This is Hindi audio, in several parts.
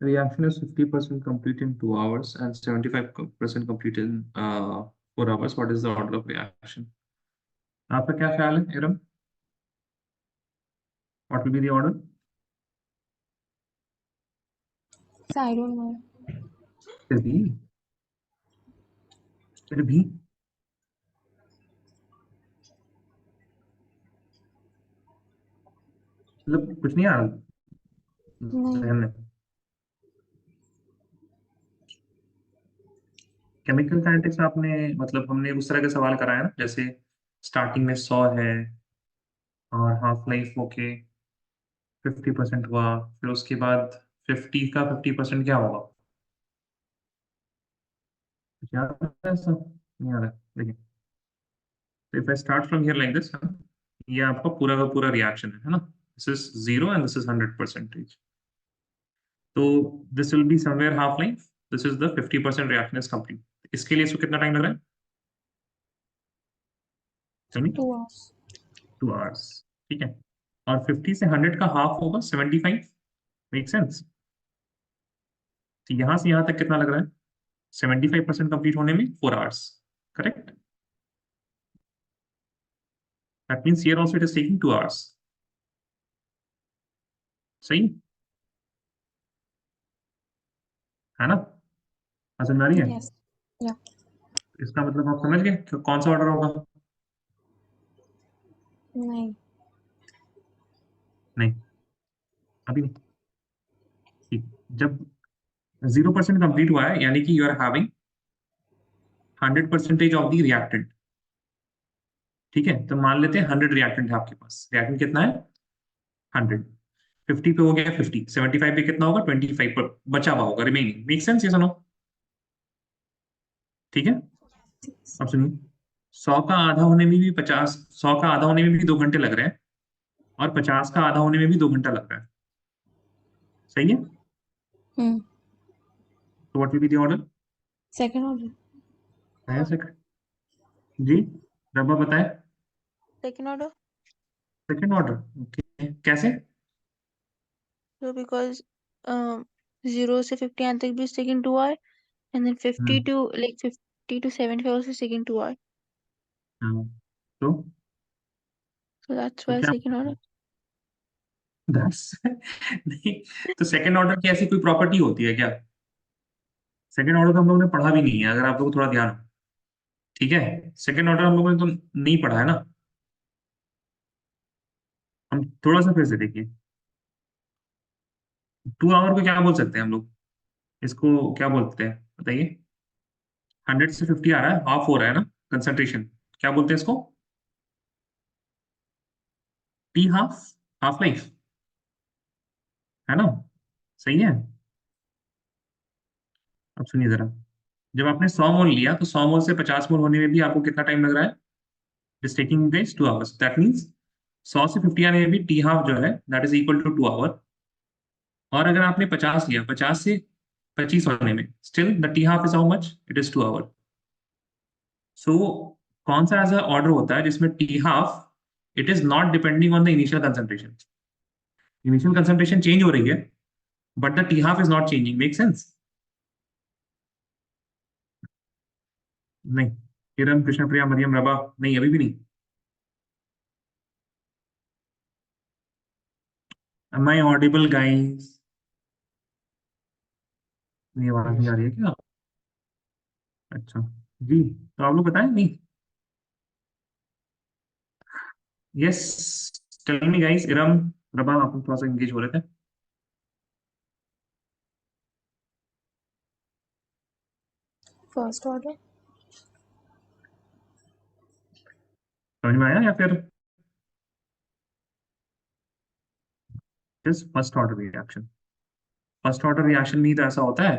reaction is 50% complete in 2 hours and 75% complete in 4 hours. What is the order of reaction? आपका क्या ख्याल है Iram? What will be the order? So I don't know. फिर भी मतलब कुछ नहीं आ रहा जहन में। केमिकल काइनेटिक्स में आपने मतलब हमने उस तरह के सवाल कराया ना, जैसे स्टार्टिंग में 100 है और हाफ लाइफ होके 50% हुआ, फिर उसके बाद 50 का 50% क्या होगा? कुछ याद है ऐसा? नहीं आ रहा। देखिए, तो if I start from here like this, ये आपका पूरा का पूरा रिएक्शन है ना? This is 0 and this is 100%। तो this will be somewhere half life, this is the 50% reaction is complete. इसके लिए इसको कितना टाइम लग रहा है? 2 hours. 2 आवर्स। ठीक है, और 50 से 100 का हाफ होगा 75। Make sense? तो यहां से यहां तक कितना लग रहा है? 75% कंप्लीट होने में 4 hours. Correct? That means here also it is taking 2 hours. सही है ना? समझ में आ रही है? Yes. Yeah. इसका मतलब आप समझ गए कि कौन सा ऑर्डर होगा? नहीं. नहीं, अभी नहीं। ठीक, जब 0% कंप्लीट हुआ है यानी कि you are having 100% of the reactant. ठीक है, तो मान लेते हैं 100 रिएक्टेंट है आपके पास। रिएक्टेंट कितना है? 100। 50 पे हो गया 50, 75 पे कितना होगा? 25 पर बचा हुआ होगा, रिमेनिंग। Make sense? ये सुनो, ठीक है? अब सुनिए, 100 का आधा होने में भी 50, 100 का आधा होने में भी 2 घंटे लग रहे हैं, और 50 का आधा होने में भी 2 घंटा लग रहा है। सही है? Hmm. तो what will be the order? Second order. आया सेकंड? जी, रब्बा बताए। Second order. Second order, okay, कैसे? So because 0 से 50 अंत तक भी is taking 2 hours, and then 50 to 50 to 75 also is taking 2 hours. तो So that's why क्या second order. 10 नहीं, तो सेकंड ऑर्डर की ऐसी कोई प्रॉपर्टी होती है क्या? सेकंड ऑर्डर तो हम लोगों ने पढ़ा भी नहीं है, अगर आप लोगों को थोड़ा ध्यान हो। ठीक है, सेकंड ऑर्डर हम लोगों ने तो नहीं पढ़ा है ना। हम थोड़ा सा फिर से देखिए, 2 आवर को क्या बोल सकते हैं हम लोग? इसको क्या बोलते हैं बताइए? 100 से 50 आ रहा है, हाफ हो रहा है ना कंसंट्रेशन। क्या बोलते हैं इसको? टी हाफ, हाफ लाइफ, है ना? सही है। अब सुनिए जरा, जब आपने 100 मोल लिया तो 100 मोल से 50 मोल होने में भी आपको कितना टाइम लग रहा है? Is taking guys 2 hours. That means 100 से 50 आने में भी टी हाफ जो है that is equal to 2 hour. और अगर आपने 50 लिया, 50 से 25 होने में still the t half is how much? It is 2 hour. So कौन सा ऐसा ऑर्डर होता है जिसमें t half it is not depending on the initial concentration? Initial concentration change हो रही है but the t half is not changing. Make sense? नहीं, किरण, कृष्ण प्रिया, मरियम, रबा, नहीं, अभी भी नहीं। Am I audible guys? नहीं, आवाज नहीं आ रही है क्या? अच्छा, जी, तो आप लोग बताएं। नहीं, yes, tell me guys. Iram, Raba, आप लोग थोड़ा सा एंगेज हो रहे थे। First order. समझ में आया या फिर first order reaction? First order reaction में ही तो ऐसा होता है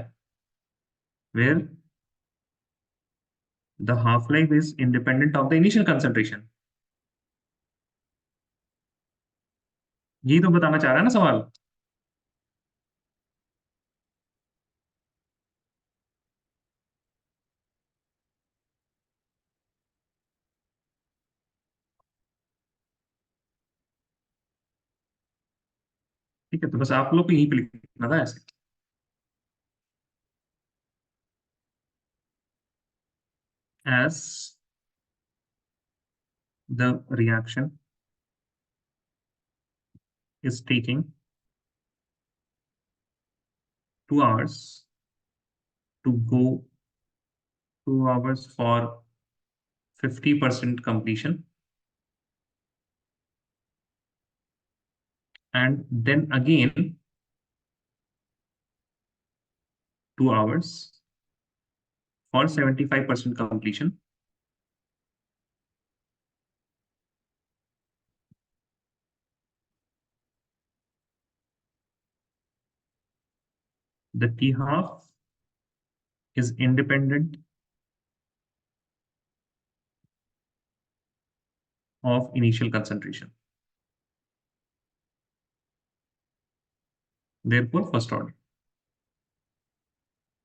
where the half life is independent of the initial concentration. यही तो बताना चाह रहा है ना सवाल। ठीक है, तो बस आप लोग को यहीं पे लिखना था ऐसे। as the reaction is taking 2 hours to go, 2 hours for 50% completion, and then again 2 hours for 75% completion. The T half is independent of initial concentration. Therefore, first order.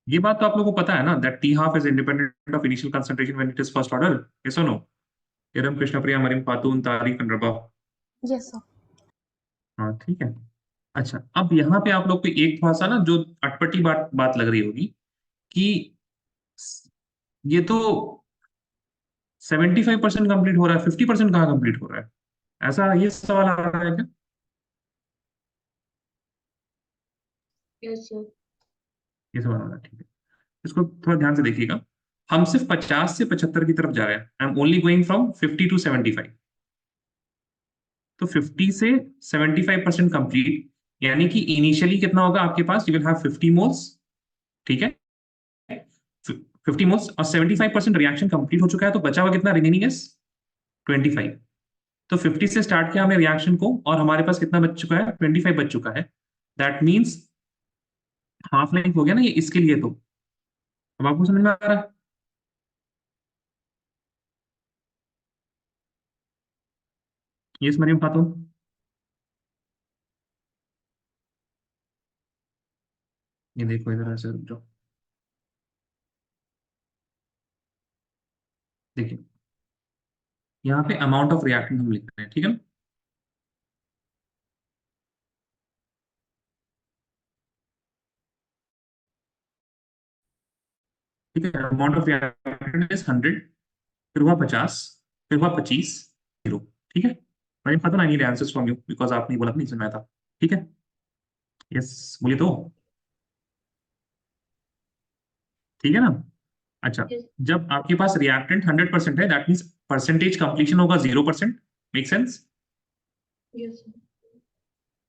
ये बात तो आप लोगों को पता है ना, that T half is independent of initial concentration when it is first order. Yes or no? Iram, Krishnapriya, Maryam Khatoon, Tariq, अनरबा। Yes, sir. हाँ, ठीक है। अच्छा, अब यहाँ पे आप लोग को एक थोड़ा सा ना जो अटपटी बात लग रही होगी कि ये तो 75% कंप्लीट हो रहा है, 50% कहाँ कंप्लीट हो रहा है, ऐसा ये सवाल आ रहा है क्या? Yes sir. ये सवाल आ रहा है, ठीक है। इसको थोड़ा ध्यान से देखिएगा। हम सिर्फ 50 से 75 की तरफ जा रहे हैं। I am only going from 50 to 75। तो 50 से 75% कंप्लीट, यानी कि इनिशियली कितना होगा आपके पास, यू विल हैव 50 मोल्स, ठीक है, 50 मोल्स, और 75% रिएक्शन कंप्लीट हो चुका है, तो बचा हुआ कितना, रिमेनिंग इज 25। तो 50 से स्टार्ट किया हमने रिएक्शन को, और हमारे पास कितना बच चुका है, 25 बच चुका है। दैट मीन्स हाफ लाइफ हो गया ना ये इसके लिए। तो अब आपको समझ में आ रहा है? ये मरियम खातून, ये देखो इधर ऐसे रुक जाओ, देखिए यहाँ पे अमाउंट ऑफ रिएक्टेंट हम लिख रहे हैं, ठीक है ना। ठीक है, अमाउंट ऑफ रिएक्टेंट इज 100, फिर हुआ 50, फिर हुआ 25, 0, ठीक है। मरियम खातून, I need answers from you because आपने बोला नहीं सुना था, ठीक है। यस, बोलिए तो, ठीक है ना। अच्छा, Yes. जब आपके पास रिएक्टेंट 100% है, दैट मीन्स परसेंटेज कंप्लीशन होगा 0%। Make sense? Yes sir.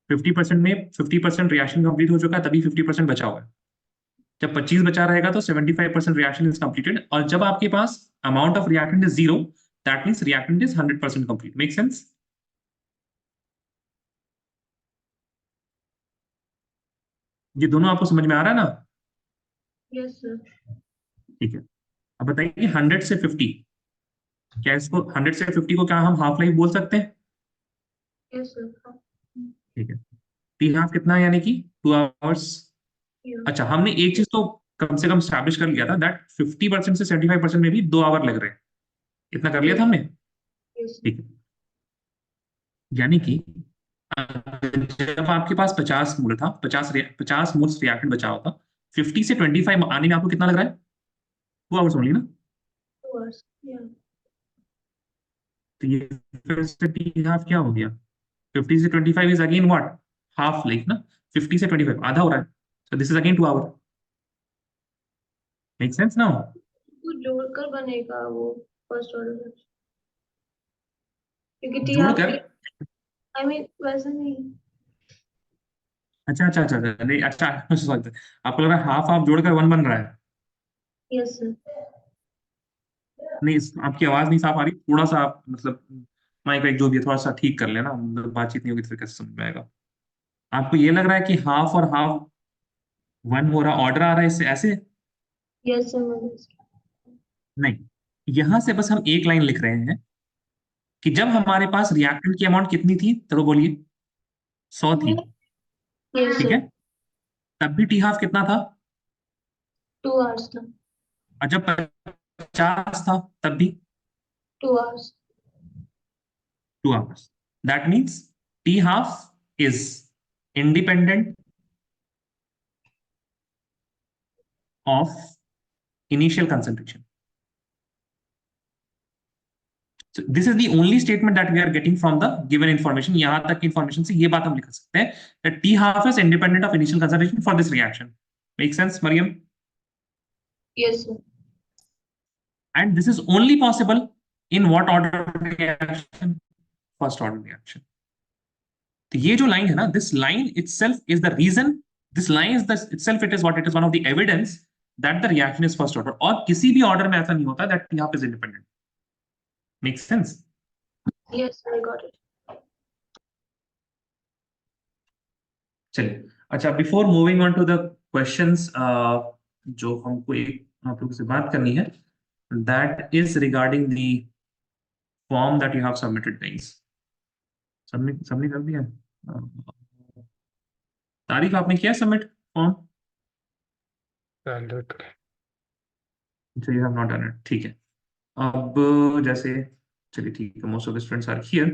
50% में 50% रिएक्शन कंप्लीट हो चुका है, तभी 50% बचा हुआ है। जब 25 बचा रहेगा तो 75% रिएक्शन इज कंप्लीटेड, और जब आपके पास amount of reactant is 0, that means reactant is 100% complete. Make sense? ये दोनों आपको समझ में आ रहा है ना? Yes sir. ठीक है। अब बताइए 100 से 50, क्या इसको 100 से 50 को क्या हम हाफ लाइफ बोल सकते हैं? Yes sir. ठीक है। टी हाफ कितना है, यानी कि 2 आवर्स। अच्छा, हमने एक चीज तो कम से कम स्टैब्लिश कर लिया था, दैट 50% से 75% में भी 2 आवर लग रहे हैं। इतना कर लिया था हमने, यस ठीक है। यानी कि जब आपके पास 50 मोल था, 50 मोल्स रिएक्टेंट बचा हुआ था, 50 से 25 आने में आपको कितना लग रहा है, 2 आवर्स ओनली ना। आवर्स। तो ये फिर से टी हाफ क्या हो गया, 50 से 25 is again what, half life ना। 50 से 25 आधा हो रहा है, so this is again 2 hour. Make sense now? तो जोड़कर बनेगा वो फर्स्ट ऑर्डर, क्योंकि टी हाफ जोड़कर? आई मीन वैसा नहीं। अच्छा अच्छा अच्छा अच्छा, नहीं अच्छा सॉरी, आपको लग रहा है हाफ हाफ जोड़कर 1 बन रहा है। Yes sir. नहीं, आपकी आवाज नहीं साफ आ रही, थोड़ा सा आप मतलब माइक वाइक जो भी है थोड़ा सा ठीक कर लेना, मतलब बातचीत नहीं होगी तो फिर कैसे समझ में आएगा। आपको ये लग रहा है कि हाफ और हाफ 1 हो रहा, ऑर्डर आ रहा है इससे ऐसे? Yes sir. नहीं, यहां से बस हम एक लाइन लिख रहे हैं कि जब हमारे पास रिएक्टेंट की अमाउंट कितनी थी, चलो बोलिए, 100 थी, यस ठीक है। सर। तब भी टी हाफ कितना था, 2 आवर्स था। और जब 50 था तब भी 2 hours. 2 hours. That means T half is independent of initial concentration. So this is the only statement that we are getting from the given information. यहाँ तक information से ये बात हम लिख सकते हैं that T half is independent of initial conservation for this reaction. Make sense, Mariam? Yes, sir. And this is only possible in what order of reaction? First order reaction. तो ये जो line है ना, this line itself is the reason. This line is the itself it is what it is one of the evidence that the reaction is first order. और किसी भी order में ऐसा नहीं होता that T half is independent. Makes sense? Yes, I got it. चलिए, अच्छा, before moving on to the questions जो हमको एक आप लोगों से बात करनी है, that is regarding the form that you have submitted guys. Submit submit कर दिया? तारीख आपने किया submit form? You have not done it. ठीक है. अब जैसे चलिए ठीक है, most of the students are here.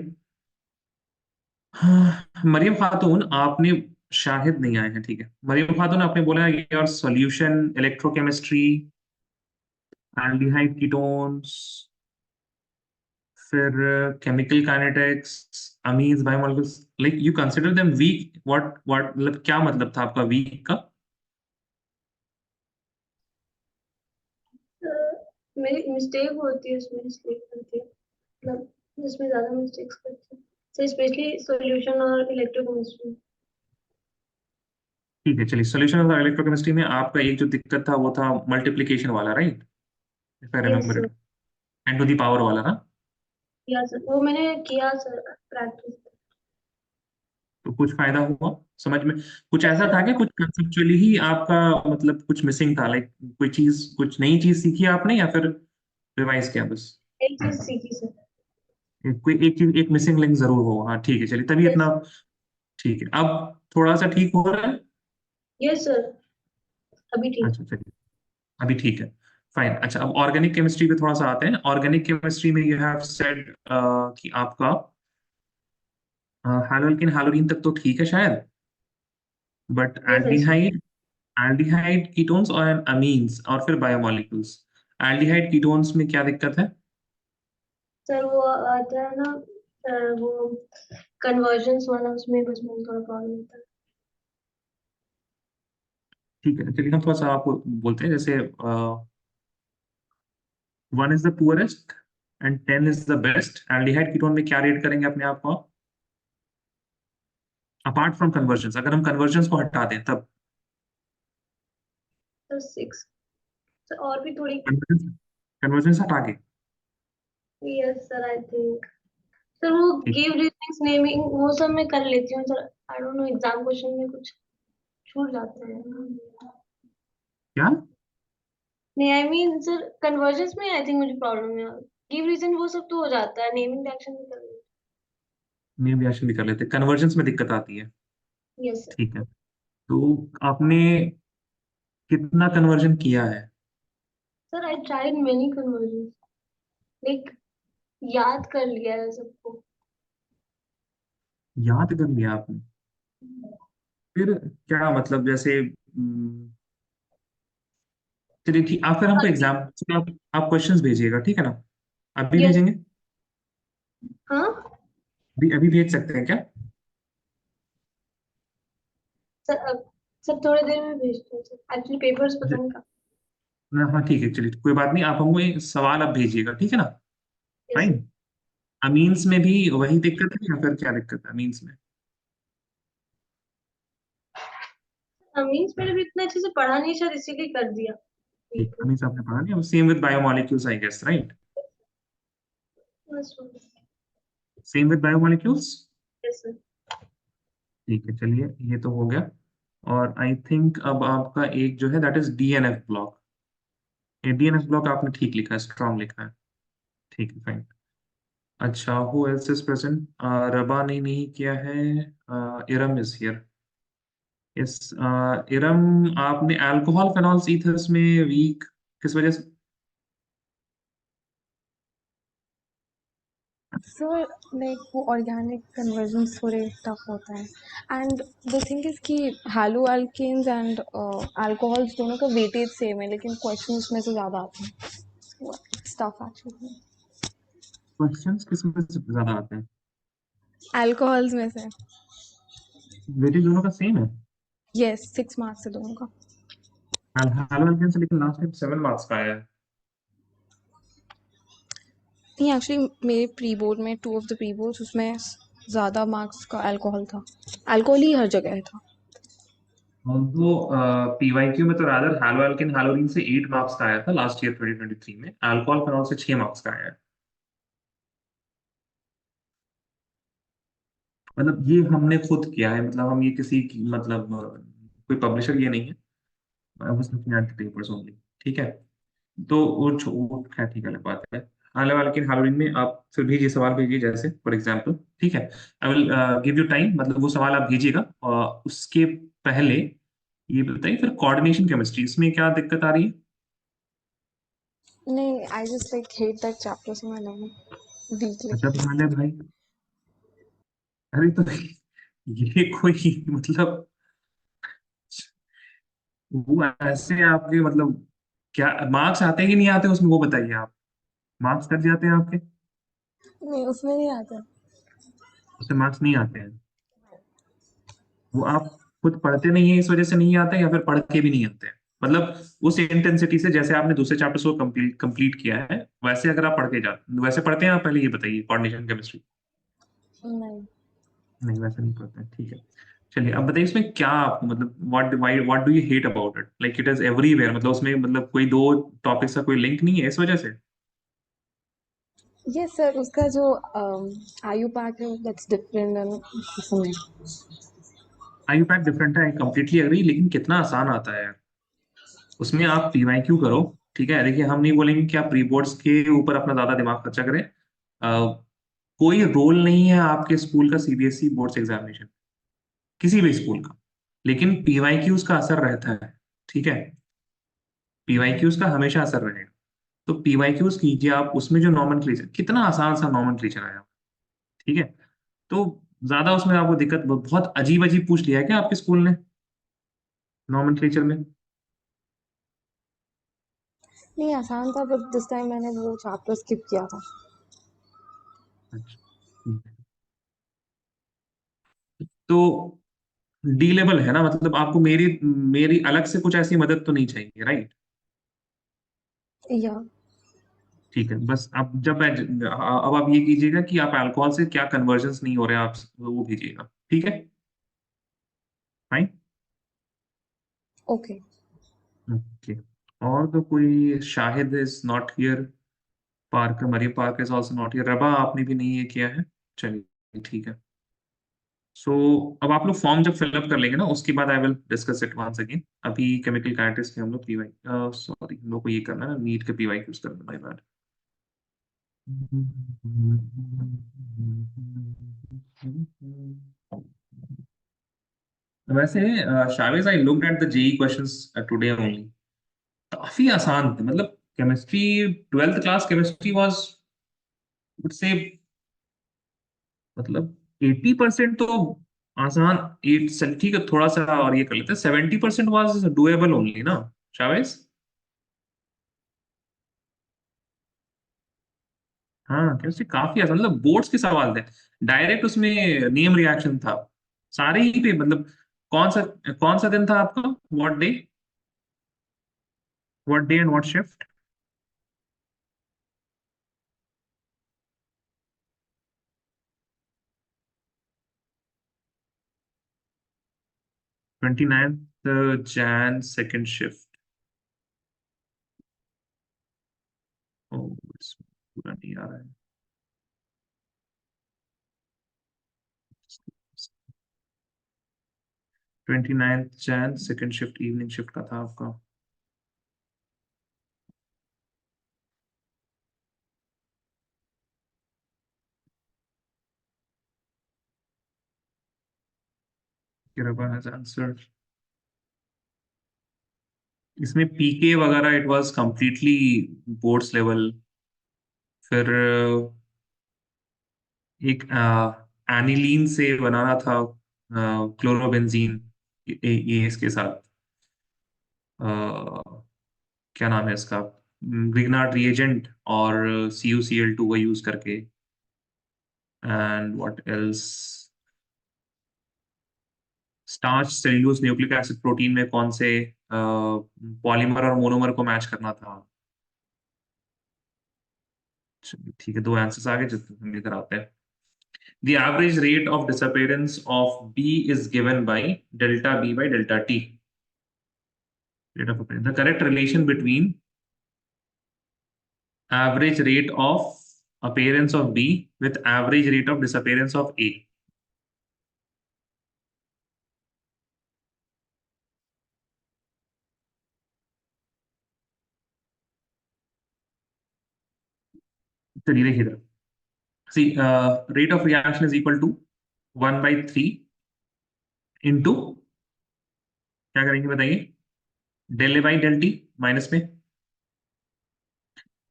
Mariam Khatoon आपने शाहिद नहीं आए हैं. ठीक है, मरियम खातून आपने बोला your solution electrochemistry, aldehyde ketones, फिर chemical kinetics, amines, biomolecules, like you consider them weak. What मतलब क्या मतलब था आपका वीक का? मेरी मिस्टेक होती है उसमें, इसलिए करती है, मतलब इसमें ज्यादा मिस्टेक्स करती है, so स्पेशली सॉल्यूशन और इलेक्ट्रोकेमिस्ट्री. ठीक है, चलिए, सॉल्यूशन ऑफ इलेक्ट्रोकेमिस्ट्री में आपका एक जो दिक्कत था वो था मल्टीप्लिकेशन वाला, right? If I yes remember sir. It, 10 to the power वाला ना. या सर, वो मैंने किया सर प्रैक्टिस. तो कुछ फायदा हुआ समझ में? कुछ ऐसा था कि कुछ कंसेप्चुअली ही आपका मतलब कुछ मिसिंग था, लाइक कोई चीज, कुछ नई चीज सीखी आपने या फिर रिवाइज किया बस? एक चीज सीखी सर. कोई एक चीज, एक मिसिंग लिंक जरूर होगा. हाँ ठीक है, चलिए, तभी इतना. ठीक है, अब थोड़ा सा ठीक हो रहा है? यस सर, अभी ठीक. अच्छा चलिए, अभी ठीक है, फाइन. अच्छा, अब ऑर्गेनिक केमिस्ट्री पे थोड़ा सा आते हैं. ऑर्गेनिक केमिस्ट्री में यू हैव सेड कि आपका हैलोल्किन हैलोरीन तक तो ठीक है शायद, but yes sir. Aldehyde ketones और अमीन्स और फिर बायोमॉलिक्यूल्स. एल्डिहाइड कीटोन्स में क्या दिक्कत है? सर वो आता है ना, वो कन्वर्जन्स वाला, उसमें बस मुझे थोड़ा प्रॉब्लम होता है. ठीक है, चलिए हम थोड़ा सा आपको बोलते हैं, जैसे 1 is the poorest and 10 is the best. Aldehyde ketone में क्या रेट करेंगे अपने आप को अपार्ट फ्रॉम कन्वर्जन्स? अगर हम कन्वर्जन्स को हटा दें तब सर 6. सर और भी थोड़ी. कन्वर्जन्स हटा के. Yes sir, I think. Sir वो ठीक. गिव रीजनिंग, नेमिंग, वो सब मैं कर लेती हूँ sir. I don't know, exam question में कुछ छूट जाते हैं. क्या? नहीं, आई मीन सर कन्वर्जन्स में आई थिंक मुझे प्रॉब्लम है. गिव रीजन वो सब तो हो जाता है, नेमिंग एक्शन भी कर लेती नेम रिएक्शन भी कर लेते हैं, कन्वर्जन्स में दिक्कत आती है. हूँ. Yes sir. ठीक है, तो आपने कितना कन्वर्जन किया है? Sir I tried many convergence, like याद कर लिया है सबको. याद कर लिया आपने? फिर क्या मतलब, जैसे चलिए ठीक, आप फिर हमको एग्जाम, आप क्वेश्चंस भेजिएगा, ठीक है ना? अभी यस. भेजेंगे? हाँ अभी अभी भेज सकते हैं क्या? सर, अब सर थोड़ी देर में भेजते हैं सर, एक्चुअली पेपर्स पता नहीं कहाँ. हाँ ठीक है, चलिए कोई बात नहीं, आप हमको ये सवाल अब भेजिएगा, ठीक है ना? Yes sir. फाइन. अमीन्स में भी वही दिक्कत है या फिर क्या दिक्कत है अमीन्स में? मीन्स मैंने भी इतना अच्छे से पढ़ा नहीं, शायद इसीलिए कर दिया. ठीक, अमीन्स आपने पढ़ा नहीं. Same with biomolecules I guess, right? Yes same with biomolecules. Sir. ठीक है, चलिए, ये तो हो गया. और आई थिंक अब आपका एक जो है दैट इज डीएनएफ ब्लॉक. ये डीएनएफ ब्लॉक आपने ठीक लिखा है, स्ट्रॉन्ग लिखा है. ठीक है, फाइन. अच्छा, हु एल्स इज प्रेजेंट? रबा ने नहीं किया है. Iram is here. Yes, Iram, आपने अल्कोहल फेनॉल्स ईथर्स में वीक किस वजह से? सर लाइक वो ऑर्गेनिक कन्वर्जन्स थोड़े टफ होता है. एंड द थिंग इज कि हैलो अल्केन्स एंड अल्कोहल्स दोनों का वेटेज सेम है, लेकिन क्वेश्चन उसमें से ज़्यादा आते हैं. Tough actually. क्वेश्चंस किसमें से ज्यादा आते हैं? अल्कोहल्स में से। वेटेज दोनों का सेम है। यस, 6 मार्क्स है दोनों का। हेलो एल्केन से लेकिन लास्ट टाइम 7 मार्क्स का आया है। नहीं, एक्चुअली मेरे प्री बोर्ड में 2 ऑफ द प्री बोर्ड्स उसमें ज़्यादा मार्क्स का अल्कोहल था। अल्कोहल ही हर जगह था। ऑल्दो पीवाईक्यू में तो रादर हैलो एल्केन हैलोरीन से 8 मार्क्स का आया था लास्ट ईयर 2023 में। अल्कोहल फिनॉल से 6 मार्क्स का आया है। मतलब ये हमने खुद किया है, मतलब हम ये किसी की मतलब कोई पब्लिशर ये नहीं है। I was looking at the papers only. ठीक है। तो वो खैर ठीक है, अलग बात है। आने वाले लेकिन हालोवीन में आप फिर भेजिए, सवाल भेजिए जैसे फॉर एग्जांपल। ठीक है। I will give you time, मतलब वो सवाल आप भेजिएगा। और उसके पहले ये बताइए फिर कोऑर्डिनेशन केमिस्ट्री इसमें क्या दिक्कत आ रही है? नहीं, I just like hate that chapter, so मैं नहीं वीकली। अजब हाल है भाई। अरे तो ये कोई मतलब वो ऐसे आपके मतलब क्या मार्क्स आते हैं कि नहीं आते उसमें, वो बताइए आप। मार्क्स कट जाते हैं आपके? नहीं, उसमें नहीं आता। उससे मार्क्स नहीं आते हैं? वो आप खुद पढ़ते नहीं है इस वजह से नहीं आते, या फिर पढ़ के भी नहीं आते हैं? मतलब उस इंटेंसिटी से जैसे आपने दूसरे चैप्टर को कंप्लीट कंप्लीट किया है वैसे अगर आप पढ़ के जाते वैसे पढ़ते हैं आप, पहले ये बताइए कोऑर्डिनेशन केमिस्ट्री। नहीं। नहीं वैसे नहीं पढ़ते हैं, ठीक है। चलिए अब बताइए इसमें क्या आपको मतलब what do you hate about it, like it is everywhere, मतलब उसमें मतलब कोई दो टॉपिक्स का कोई लिंक नहीं है इस वजह से? यस सर, उसका जो आयु पैक है दैट्स डिफरेंट देन इसमें। आयु पैक डिफरेंट है, कंप्लीटली एग्री, लेकिन कितना आसान आता है यार। उसमें आप पीवाईक्यू करो। ठीक है, देखिए हम नहीं बोलेंगे कि आप प्री बोर्ड्स के ऊपर अपना ज्यादा दिमाग खर्चा करें। कोई रोल नहीं है आपके स्कूल का सीबीएसई बोर्ड्स एग्जामिनेशन, किसी भी स्कूल का, लेकिन पीवाईक्यूज का असर रहता है। ठीक है। पीवाईक्यूज का हमेशा असर रहेगा। तो पीवाईक्यूज कीजिए आप, उसमें जो नॉमेनक्लेचर कितना आसान सा नॉमेनक्लेचर आया। ठीक है। तो ज्यादा उसमें आपको दिक्कत बहुत अजीब अजीब पूछ लिया है क्या आपके स्कूल ने नॉमेनक्लेचर में? नहीं, आसान था बट दिस टाइम मैंने वो चैप्टर स्किप किया था। अच्छा, ठीक है। तो डी लेवल है ना, मतलब आपको मेरी मेरी अलग से कुछ ऐसी मदद तो नहीं चाहिए, राइट? या ठीक है, बस अब अब आप ये कीजिएगा कि आप अल्कोहल से क्या कन्वर्जन्स नहीं हो रहे हैं आप, वो भेजिएगा। ठीक है। फाइन। ओके। ओके। और तो कोई, Shahid is not here. Parker, Mariam Parker is also not here. Raba आपने भी नहीं ये किया है। चलिए ठीक है। सो अब आप लोग फॉर्म जब फिलअप कर लेंगे ना उसके बाद I will discuss it once again. अभी केमिकल काइनेटिक्स के हम लोग पीवाई, सॉरी हम लोग को ये करना है, नीट के पीवाई यूज करना, माय बैड। वैसे Shaviz I looked at the JEE questions today only. काफी आसान थे, मतलब chemistry, twelfth class chemistry was would से मतलब 80% तो आसान। एट चल ठीक है, थोड़ा सा और ये कर लेते हैं, 70% वाज डुएबल ओनली ना शाविज? हाँ केमिस्ट्री काफी आसान, मतलब बोर्ड्स के सवाल थे। डायरेक्ट उसमें नेम रिएक्शन था सारे ही पे, मतलब कौन सा दिन था आपका, what day and what shift? 29th Jan second shift. ओ, पूरा नहीं आ रहा है। 29th Jan second shift, evening shift का था आपका। Kiraba has answered। इसमें पीके वगैरह it was completely boards level. फिर एक एनिलीन से बनाना था, क्लोरोबेंजीन, ये इसके साथ, अ, क्या नाम है इसका, ग्रिग्नार्ड रिएजेंट और CuCl2 का यूज करके। And what else, starch, cellulose, nucleic acid, protein में कौन से पॉलीमर और मोनोमर को मैच करना था। चलिए, ठीक है, दो आंसर्स आगे जो हम लेकर आते हैं। The average rate of disappearance of B is given by delta B by delta T. Rate of appearance. The correct relation between average rate of appearance of B with average rate of disappearance of A. चलिए देखिए इधर। See, rate of reaction is equal to 1/3 into, क्या करेंगे बताइए, del A by del t minus में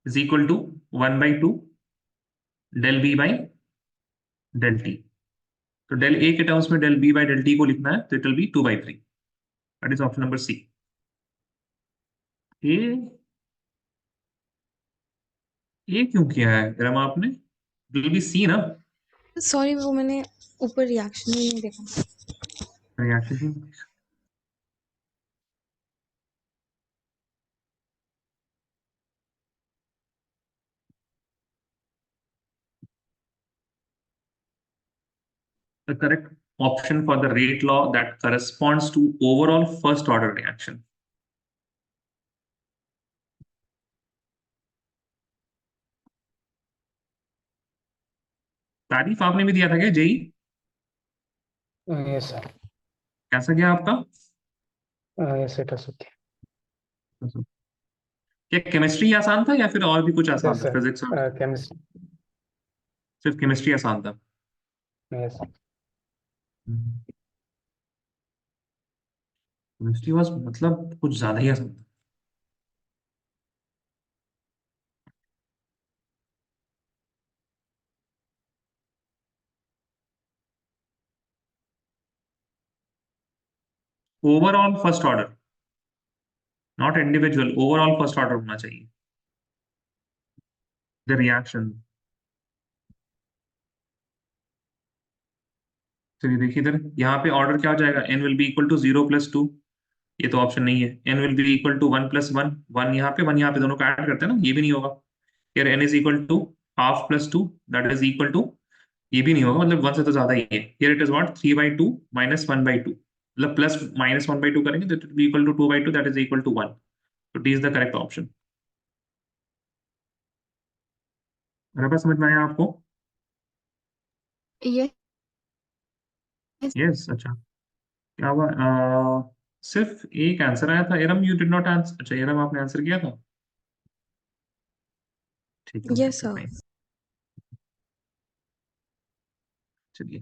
is equal to 1/2 del B by del t. तो डेल ए के टर्म्स में del B by del t को लिखना है, तो it will be 2/3। That is option number C. ये क्यों किया है रमा आपने? विल बी सी ना। सॉरी, वो मैंने ऊपर रिएक्शन ही नहीं देखा। Reaction the correct option for the rate law that corresponds to overall first order reaction. तारीफ आपने भी दिया था क्या जेई? Yes sir. कैसा गया आपका? Yes it was okay. क्या केमिस्ट्री आसान था या फिर और भी कुछ आसान यस था? सर, फिजिक्स और केमिस्ट्री। सिर्फ केमिस्ट्री आसान था? यस। केमिस्ट्री वाज मतलब कुछ ज्यादा ही आसान था। Overall first order, not individual, overall first order होना चाहिए द रिएक्शन। चलिए देखिए इधर, यहाँ पे ऑर्डर क्या हो जाएगा, n will be equal to 0 + 2। ये तो ऑप्शन नहीं है। n will be equal to 1 + 1, 1 यहाँ पे 1 यहाँ पे, दोनों का ऐड करते हैं ना, ये भी नहीं होगा। यार n is equal to half plus 2, that is equal to, ये भी नहीं होगा, मतलब 1 से तो ज्यादा ही है। Here it is what, 3/2 minus 1/2, मतलब प्लस माइनस 1/2 करेंगे तो it will be equal to 2/2, that is equal to 1। तो D is the correct option. बराबर समझ में आया आपको? यस। यस, अच्छा। क्या हुआ, सिर्फ एक आंसर आया था। एरम यू डिड नॉट आंसर। अच्छा एरम आपने आंसर किया था, ठीक है, यस ओके सर। फाइन। चलिए,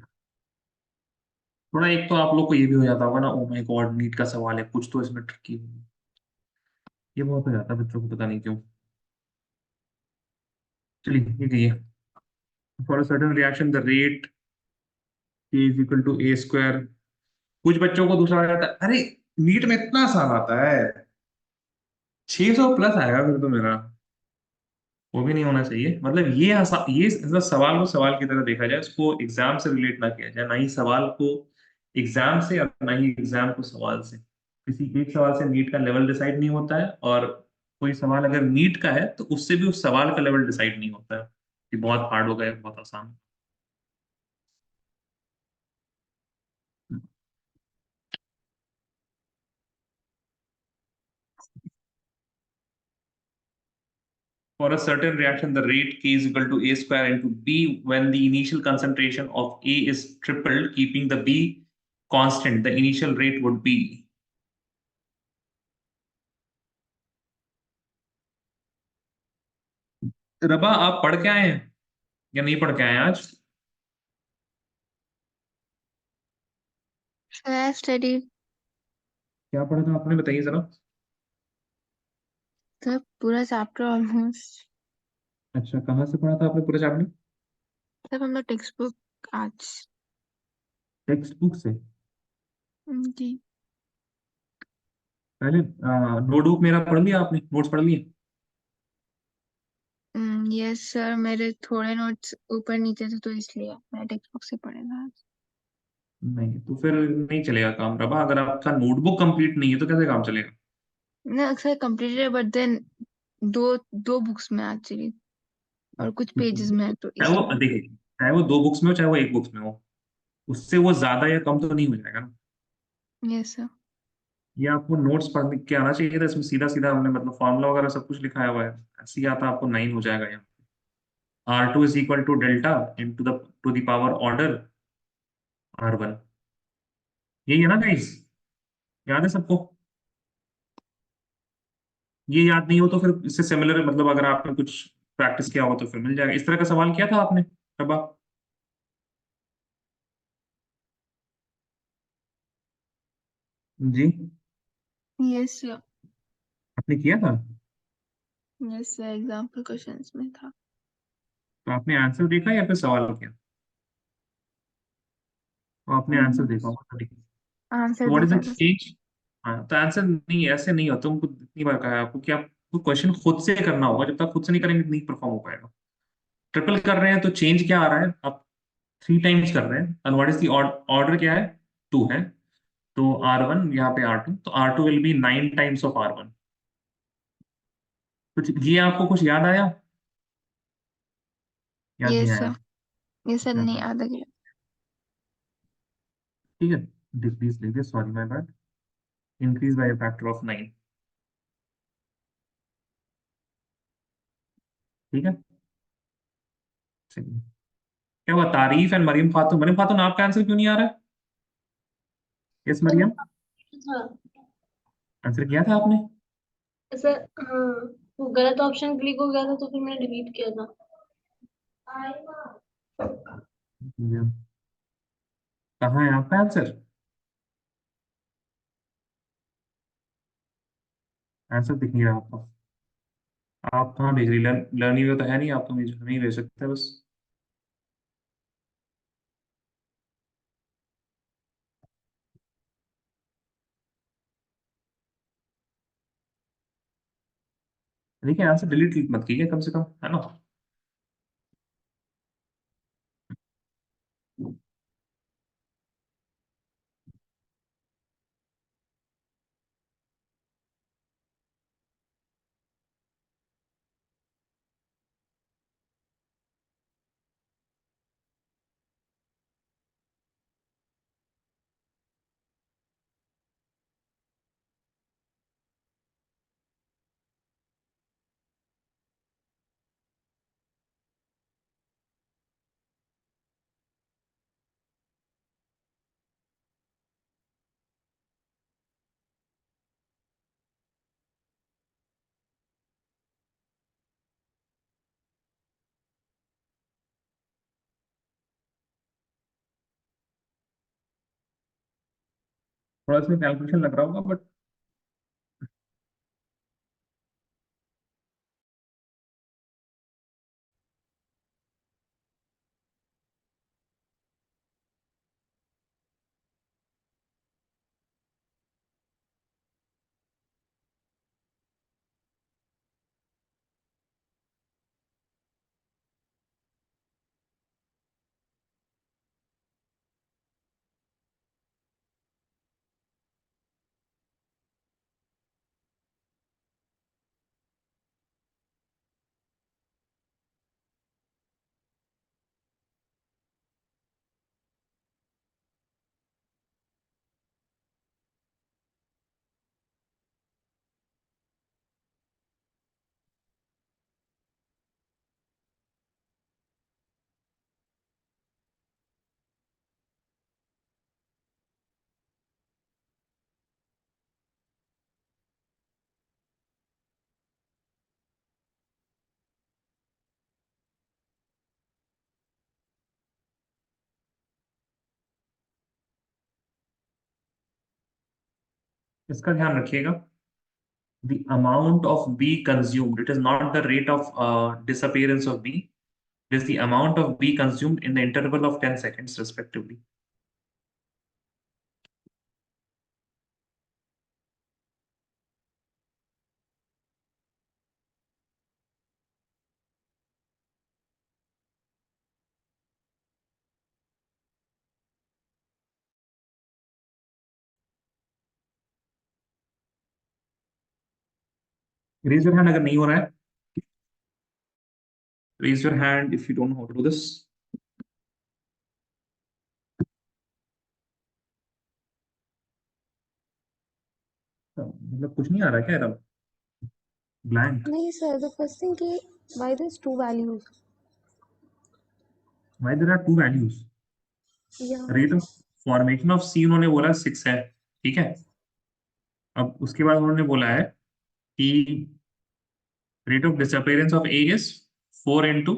थोड़ा एक तो आप लोग को ये भी हो जाता होगा ना, ओ माय गॉड नीट का सवाल है, कुछ तो इसमें ट्रिकी, ये बहुत हो जाता है बच्चों को, पता नहीं क्यों। चलिए ये कहिए, for a certain reaction the rate is equal to A square. कुछ बच्चों को दूसरा आ जाता है, अरे नीट में इतना आसान आता है, 600 प्लस आएगा फिर तो मेरा। वो भी नहीं होना चाहिए, मतलब ये मतलब सवाल को सवाल की तरह देखा जाए, उसको एग्जाम से रिलेट ना किया जाए, ना ही सवाल को एग्जाम से और ना ही एग्जाम को सवाल से। किसी एक सवाल से नीट का लेवल डिसाइड नहीं होता है, और कोई सवाल अगर नीट का है तो उससे भी उस सवाल का लेवल डिसाइड नहीं होता है कि बहुत हार्ड हो गया, बहुत आसान। For a certain reaction, the rate K is equal to A square into B when the initial concentration of A is tripled, keeping the B constant. The initial rate would be। रबा आप पढ़ के आए हैं या नहीं पढ़ के आए हैं आज? स्टडी क्या पढ़ा था आपने, बताइए जरा। सब पूरा चैप्टर ऑलमोस्ट। अच्छा, कहाँ से पढ़ा था आपने पूरा चैप्टर? सब हम लोग टेक्स्ट बुक आज। टेक्स्ट बुक से? जी। पहले नोटबुक मेरा पढ़ लिया आपने, नोट्स पढ़ लिए? यस सर, मेरे थोड़े नोट्स ऊपर नीचे थे तो इसलिए मैं टेक्स्ट बुक से पढ़ेगा। नहीं तो फिर नहीं चलेगा काम प्रभा, अगर आपका नोटबुक कंप्लीट नहीं है तो कैसे काम चलेगा? नहीं, अक्सर कंप्लीटेड है बट देन दो दो बुक्स में एक्चुअली और कुछ पेजेस में है तो चाहे वो इसलिए। देखिए, चाहे वो 2 बुक्स में हो चाहे वो 1 बुक्स में हो, उससे वो ज्यादा या कम तो नहीं हो जाएगा ना। Yes sir. ये आपको नोट्स पढ़ने के आना चाहिए था, इसमें सीधा सीधा हमने मतलब फॉर्मूला वगैरह सब कुछ लिखाया हुआ है, ऐसे ही आता आपको 9 हो जाएगा यहाँ। R2 is equal to delta to the power order R1। यही है ना गाइस, याद है सबको? ये याद नहीं हो तो फिर इससे सिमिलर मतलब अगर आपने कुछ प्रैक्टिस किया हो तो फिर मिल जाएगा। इस तरह का सवाल किया था आपने प्रभा? जी, यस सर। आपने किया था? यस सर, एग्जाम्पल क्वेश्चंस में था। तो आपने आंसर देखा या फिर सवाल किया? तो आपने आंसर देखा होगा तभी। आंसर तो व्हाट इज द देखा था। चेंज? हाँ, तो आंसर नहीं, ऐसे नहीं होता। तुमको इतनी बार कहा है आपको कि आपको क्वेश्चन खुद से करना होगा, जब तक खुद से नहीं करेंगे तो नहीं परफॉर्म हो पाएगा। ट्रिपल कर रहे हैं तो चेंज क्या आ रहा है? आप 3 टाइम्स कर रहे हैं, and what is the order क्या है? 2 है। तो R1 यहाँ पे R2, तो R2 will be 9 times of R1। कुछ ये आपको कुछ याद आया? याद नहीं यस आया? सर। यस सर, नहीं हाँ, आधा गया। ठीक है। डिक्रीज लीजिए, sorry my bad. Increase by factor of 9। ठीक है, चलिए। क्या हुआ तारीफ एंड मरियम खातून? मरियम खातून आपका आंसर क्यों नहीं आ रहा है? यस सर मरियम, था। आंसर किया था आपने? सर हाँ, वो गलत ऑप्शन क्लिक हो गया था तो फिर मैंने डिलीट किया था। मरियम, कहाँ है आपका आंसर? आंसर दिख नहीं रहा आपका। आप कहाँ भेज रही? लर्निंग में तो है नहीं, आप तो मुझे हमें ही भेज सकते हैं बस। देखिए, आंसर डिलीट मत कीजिए कम से कम, है ना? थोड़ा सा कैलकुलेशन लग रहा होगा बट इसका ध्यान रखिएगा। The amount of B consumed, it is not the rate of disappearance of B, it is the amount of B consumed in the interval of 10 seconds respectively. Raise your hand अगर नहीं हो रहा है, raise your hand if you don't know how to do this. मतलब कुछ नहीं आ रहा क्या, ब्लैंक? नहीं सर, द फर्स्ट थिंग कि why there's two values? Why there are two values? Yeah. Rate of formation of C उन्होंने बोला 6 है, ठीक है। अब उसके बाद उन्होंने बोला है कि rate of disappearance of A is 4 into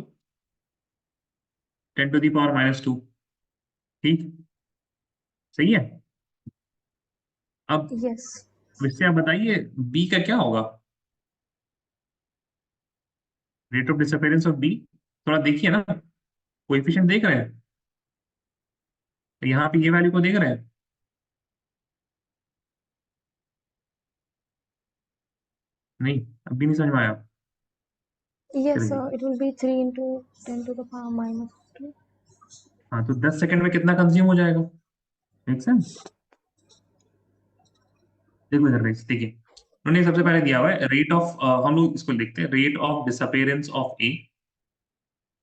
10⁻²। ठीक, सही है। अब Yes. इससे आप बताइए बी का क्या होगा, rate of disappearance of B. थोड़ा देखिए ना, कोएफिशिएंट देख रहे हैं, यहाँ पे ये वैल्यू को देख रहे हैं? नहीं, अब भी नहीं समझ में आया? Yes चलिए, sir, it will be 3 into 10 to the power minus 2. हाँ तो 10 सेकंड में कितना कंज्यूम हो जाएगा, मेक सेंस? देखो इधर गाइस, देखिए उन्होंने सबसे पहले दिया हुआ है रेट ऑफ, हम लोग इसको लिखते हैं, rate of disappearance of A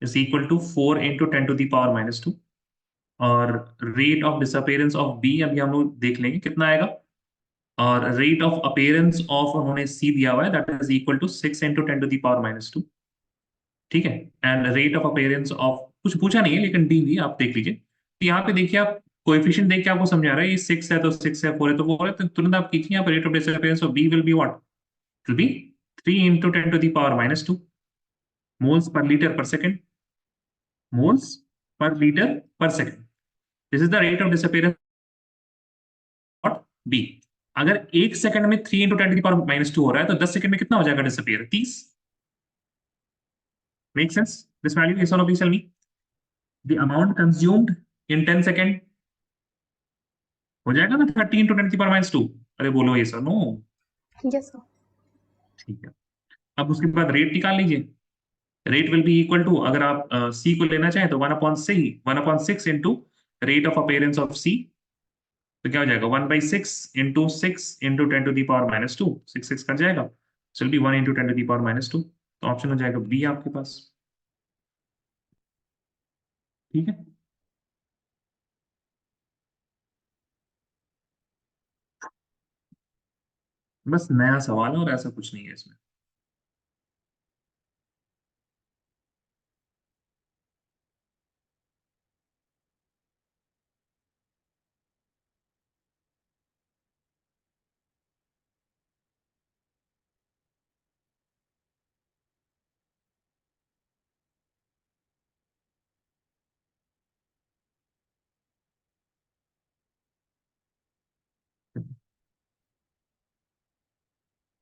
is equal to 4 into 10⁻²। और rate of disappearance of B अभी हम लोग देख लेंगे कितना आएगा। और रेट ऑफ अपेरेंस ऑफ उन्होंने सी दिया हुआ है, that is equal to 6 into 10⁻²। ठीक है। And rate of appearance of कुछ पूछा नहीं है, लेकिन डी भी आप देख लीजिए। तो यहाँ पे देखिए, आप कोएफिशिएंट देख के आपको समझा रहा है, ये 6 है तो 6 है, 4 है तो 4 है, तो तुरंत आप कीजिए यहाँ पे rate of disappearance of B will be what, will be 3 into 10⁻², moles पर लीटर पर सेकेंड, मोल्स पर लीटर पर second. This is the rate of disappearance of B. अगर 1 सेकंड में 3 इंटू 10⁻² हो रहा है, तो 10 सेकंड में कितना हो जाएगा disappear, 30। Make sense this value, yes or no, please tell me the amount consumed in 10 second हो जाएगा ना 30 इंटू 10⁻²। अरे बोलो ये सर, नो? Yes sir. ठीक है। अब उसके बाद रेट निकाल लीजिए। Rate will be equal to, अगर आप सी को लेना चाहें तो 1/6 into rate of appearance of C, तो क्या हो जाएगा 1/6 इंटू 6 इंटू 10⁻², 6 6 कट जाएगा, so will be 1 इंटू 10⁻²। तो ऑप्शन हो जाएगा बी आपके पास। ठीक है, बस नया सवाल है और ऐसा कुछ नहीं है इसमें।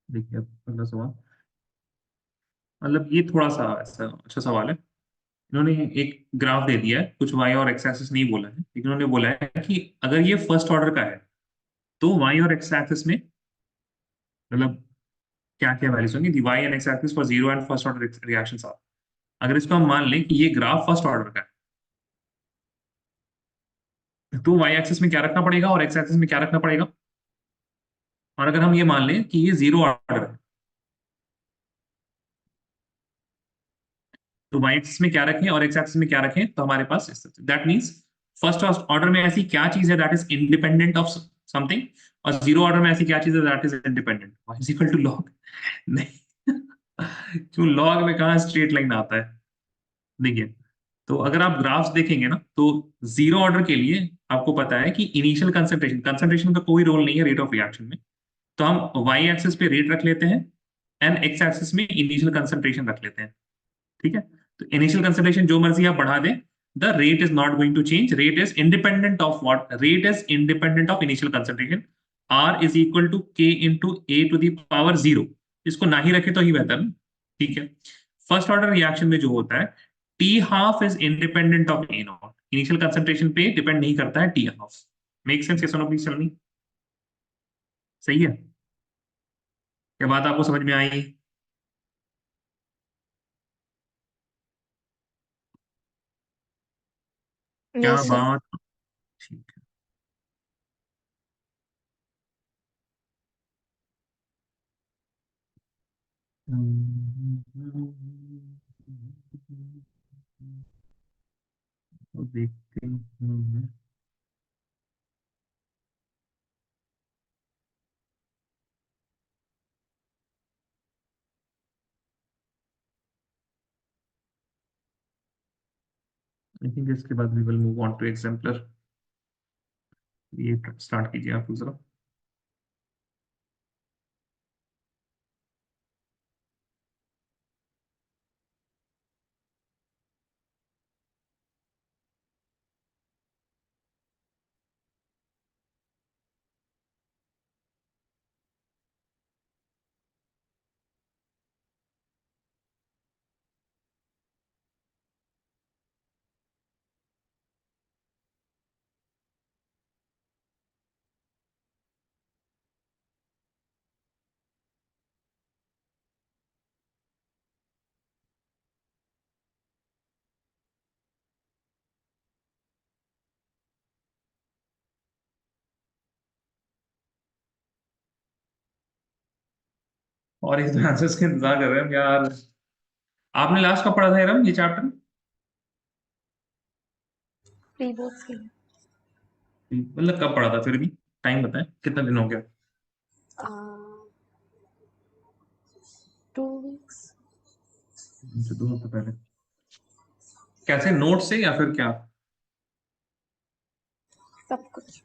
देखिए अब अगला सवाल, मतलब ये थोड़ा सा ऐसा अच्छा सवाल है। इन्होंने एक ग्राफ दे दिया है, कुछ वाई और एक्स एक्सिस नहीं बोला है, लेकिन उन्होंने बोला है कि अगर ये फर्स्ट ऑर्डर का है तो वाई और एक्स एक्सिस में मतलब क्या क्या वैल्यूज होंगी, the Y and X axis for zero and first order reactions are. अगर इसको हम मान लें कि ये ग्राफ फर्स्ट ऑर्डर का है, तो वाई एक्सिस में क्या रखना पड़ेगा और एक्स एक्सिस में क्या रखना पड़ेगा। और अगर हम ये मान लें कि ये जीरो ऑर्डर है, तो वाई एक्सिस में क्या रखें और एक्स एक्सिस में क्या रखें, तो हमारे पास दैट मींस फर्स्ट ऑर्डर में ऐसी क्या चीज है that is independent of something, और जीरो ऑर्डर में ऐसी क्या चीज है that is independent. Y is equal to log, नहीं क्यों, लॉग में कहाँ स्ट्रेट लाइन आता है। देखिए, तो अगर आप ग्राफ्स देखेंगे ना, तो जीरो ऑर्डर के लिए आपको पता है कि इनिशियल कंसंट्रेशन, कंसंट्रेशन का कोई रोल नहीं है रेट ऑफ रिएक्शन में, तो हम वाई एक्सिस पे रेट रख लेते हैं एंड एक्स एक्सिस में इनिशियल कंसंट्रेशन रख लेते हैं। ठीक है, तो इनिशियल कंसंट्रेशन जो मर्जी आप बढ़ा दें, the rate is not going to change, rate is independent of what, rate is independent of initial concentration. R is equal to k into A to the power zero. इसको ना ही रखे तो ही बेहतर ना। ठीक है, फर्स्ट ऑर्डर रिएक्शन में जो होता है, T half is independent of A not, initial concentration पे डिपेंड नहीं करता है T half. Make sense, yes और नो, प्लीज टेल मी। सही है, क्या बात आपको समझ में आई? क्या Yes sir. बात, ठीक है। तो देखते हैं। आई थिंक इसके बाद we will move on to exemplar. ये स्टार्ट कीजिए आप दूसरा। और इस आंसर्स का इंतजार कर रहे हैं हम यार। आपने लास्ट कब पढ़ा था इरम ये चैप्टर? प्री बोर्ड्स के लिए मतलब कब पढ़ा था फिर भी? टाइम बताएं, कितना दिन हो गया? 2 weeks। अच्छा, 2 हफ्ते पहले। कैसे, नोट से या फिर क्या? सब कुछ।